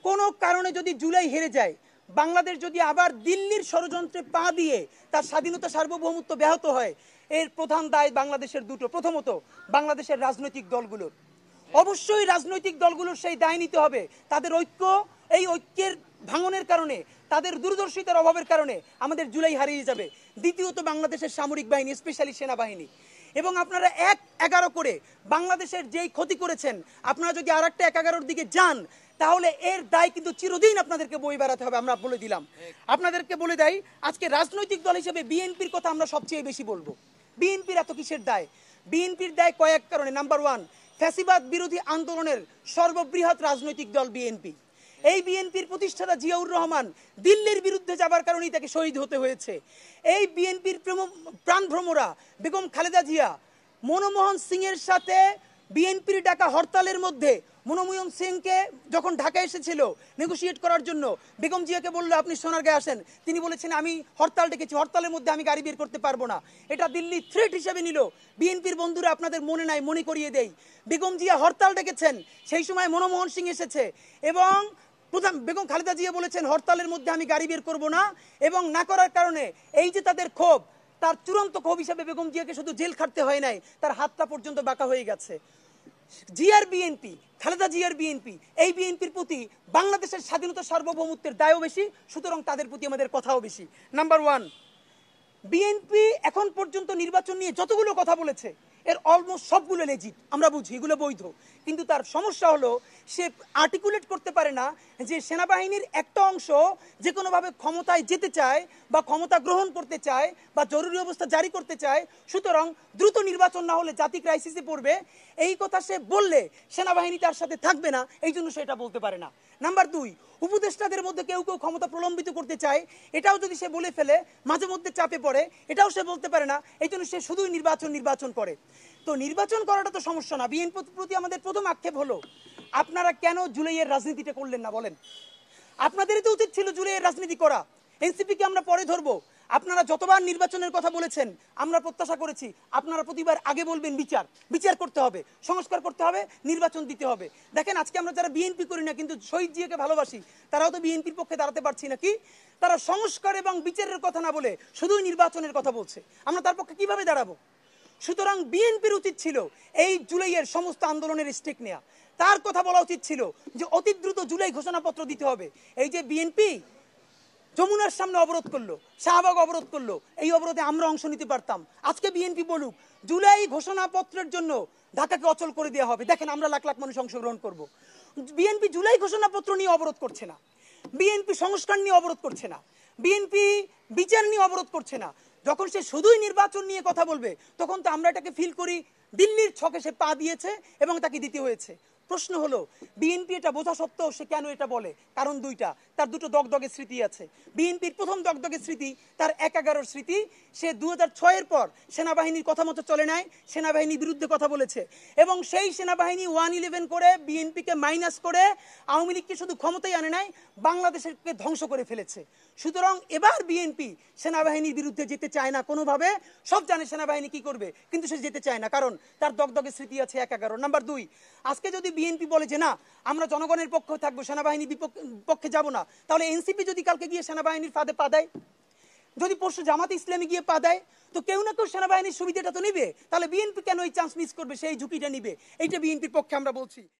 কোনো কারণে যদি জুলাই হেরে যায়, বাংলাদেশ যদি আবার দিল্লির ষড়যন্ত্রে পা দিয়ে তার স্বাধীনতা সার্বভৌমত্ব ব্যাহত হয়, এর প্রধান দায় বাংলাদেশের দুটো। প্রথমত বাংলাদেশের রাজনৈতিক দলগুলোর, অবশ্যই রাজনৈতিক দলগুলোর সেই দায় নিতে হবে। তাদের ঐক্য, এই ঐক্যের ভাঙনের কারণে, তাদের দূরদর্শিতার অভাবের কারণে আমাদের জুলাই হারিয়ে যাবে। দ্বিতীয়ত বাংলাদেশের সামরিক বাহিনী, স্পেশালি সেনাবাহিনী। এবং আপনারা ১-১১ করে বাংলাদেশের যেই ক্ষতি করেছেন, আপনারা যদি আর একটা ১-১১-র দিকে যান, তাহলে এর দায় কিন্তু চিরদিন আপনাদেরকে বয়ে বেড়াতে হবে। আমরা বলে দিলাম, আপনাদেরকে বলে দেয়, আজকে রাজনৈতিক দল হিসেবে বিএনপির কথা আমরা সবচেয়ে বেশি বলবো। বিএনপির এত কিসের দায়? বিএনপির দায় কয়েক কারণে। নাম্বার 1, ফ্যাসিবাদ বিরোধী আন্দোলনের সর্ববৃহৎ রাজনৈতিক দল বিএনপি। এই বিএনপির প্রতিষ্ঠাতা জিয়াউর রহমান দিল্লির বিরুদ্ধে যাবার কারণেই তাকে শহীদ হতে হয়েছে। এই বিএনপির প্রাণভ্রমরা বেগম খালেদা জিয়া মনমোহন সিং এর সাথে বিএনপির ডাকা হরতালের মধ্যে মনমোহন সিংকে যখন ঢাকা এসেছিল নেগোশিয়েট করার জন্য, বেগম জিয়াকে বললো আপনি সোনারগাঁয়ে আসেন। তিনি বলেছেন আমি হরতাল ডেকেছি, হরতালের মধ্যে আমি গাড়ি বের করতে পারবো না। এটা দিল্লি থ্রেট হিসেবে নিল। বিএনপির বন্ধুরা আপনাদের মনে নাই, মনে করিয়ে দেই, বেগম জিয়া হরতাল ডেকেছেন, সেই সময় মনমোহন সিং এসেছে এবং বেগম খালেদা জিয়া বলেছেন হরতালের মধ্যে আমি গাড়ি বের করবো না। এবং না করার কারণে এই যে তাদের ক্ষোভ, তার চূড়ান্ত ক্ষোভ হিসেবে বেগম জিয়াকে শুধু জেল খাটতে হয় নাই, তার হাতটা পর্যন্ত বাঁকা হয়ে গেছে। জিয়ার বিএনপি, খালেদা জিয়ার বিএনপি, এই বিএনপির প্রতি বাংলাদেশের স্বাধীনতা সার্বভৌমত্বের দায়ও বেশি, সুতরাং তাদের প্রতি আমাদের কথাও বেশি। নাম্বার 1, বিএনপি এখন পর্যন্ত নির্বাচন নিয়ে যতগুলো কথা বলেছে এর অলমোস্ট সবগুলো লেজিট, আমরা বুঝি এগুলো বৈধ। কিন্তু তার সমস্যা হলো সে আর্টিকুলেট করতে পারে না যে সেনাবাহিনীর একটা অংশ যে কোনোভাবে ক্ষমতায় যেতে চায় বা ক্ষমতা গ্রহণ করতে চায় বা জরুরি অবস্থা জারি করতে চায়, সুতরাং দ্রুত নির্বাচন না হলে জাতি ক্রাইসিসে পড়বে। এই কথা সে বললে সেনাবাহিনী তার সাথে থাকবে না, এই জন্য সে এটা বলতে পারে না। নাম্বার 2, উপদেষ্টাদের মধ্যে কেউ কেউ ক্ষমতা প্রলম্বিত করতে চায়, এটাও যদি সে বলে ফেলে মাঝে মধ্যে চাপে পড়ে, এটাও সে বলতে পারে না, এই জন্য সে শুধুই নির্বাচন করে। তো নির্বাচন করাটা তো সমস্যা না। বিএনপির প্রতি আমাদের প্রথম আক্ষেপ হলো আপনারা কেন জুলাইয়ের রাজনীতিটা করলেন না বলেন? আপনাদেরই তো উচিত ছিল জুলাইয়ের রাজনীতি করা। এনসিপিকে আমরা পরে ধরবো। আপনারা যতবার নির্বাচনের কথা বলেছেন আমরা প্রত্যাশা করেছি আপনারা প্রতিবার আগে বলবেন বিচার করতে হবে, সংস্কার করতে হবে, নির্বাচন দিতে হবে। দেখেন আজকে আমরা যারা বিএনপি করি না কিন্তু শহীদ জিয়াকে ভালোবাসি, তারাও তো বিএনপির পক্ষে দাঁড়াতে পারছি নাকি? তারা সংস্কার এবং বিচারের কথা না বলে শুধুই নির্বাচনের কথা বলছে, আমরা তার পক্ষে কিভাবে দাঁড়াবো? সুতরাং বিএনপির উচিত ছিল এই জুলাইয়ের সমস্ত আন্দোলনের স্টেক নেওয়া। তার কথা বলা উচিত ছিল যে অতি দ্রুত জুলাই ঘোষণাপত্র দিতে হবে। এই যে বিএনপি যমুনার সামনে অবরোধ করলো, শাহবাগ অবরোধ করলো, এই অবরোধে আমরা অংশ নিতে পারতাম। আজকে বিএনপি বলুক জুলাই ঘোষণাপত্রের জন্য ঢাকাকে অচল করে দেওয়া হবে, দেখেন আমরা লাখ লাখ মানুষ অংশগ্রহণ করব। বিএনপি জুলাই ঘোষণাপত্র নিয়ে অবরোধ করছে না, বিএনপি সংস্কার নিয়ে অবরোধ করছে না, বিএনপি বিচার নিয়ে অবরোধ করছে না। যখন সে শুধুই নির্বাচন নিয়ে কথা বলবে তখন তো আমরা এটাকে ফিল করি দিল্লির ছকে সে পা দিয়েছে এবং তাকে দিতে হয়েছে। প্রশ্ন হলো বিএনপি এটা বোঝা সত্ত্বেও সে কেন এটা বলে? কারণ দুইটা, তার দুটো দগদগে স্মৃতি আছে। বিএনপির প্রথম দগদগে স্মৃতি তার ১-১১-র স্মৃতি। সে ২০০৬-এর পর সেনাবাহিনীর কথা মতো চলে নাই, সেনাবাহিনীর বিরুদ্ধে কথা বলেছে এবং সেই সেনাবাহিনী 1-11 করে বিএনপিকে মাইনাস করে আওয়ামী লীগকে শুধু ক্ষমতায় আনে নাই, বাংলাদেশকে ধ্বংস করে ফেলেছে। সুতরাং এবার বিএনপি সেনাবাহিনীর বিরুদ্ধে যেতে চায় না কোনোভাবে। সব জানে সেনাবাহিনী কি করবে, কিন্তু সে যেতে চায় না কারণ তার দগদগে স্মৃতি আছে ১-১১। নাম্বার 2, আজকে যদি বিএনপি বলে যে না আমরা জনগণের পক্ষে থাকবো, সেনাবাহিনীর পক্ষে যাব না, তাহলে এনসিপি যদি কালকে গিয়ে সেনাবাহিনীর ফাঁদে পা দেয়, যদি পরশু জামাতে ইসলামী গিয়ে পা দেয়, তো কেউ না কেউ সেনাবাহিনীর সুবিধাটা তো নিবে। তাহলে বিএনপি কেন এই চান্স মিস করবে, সেই ঝুঁকিটা নিবে। এইটা বিএনপির পক্ষে আমরা বলছি।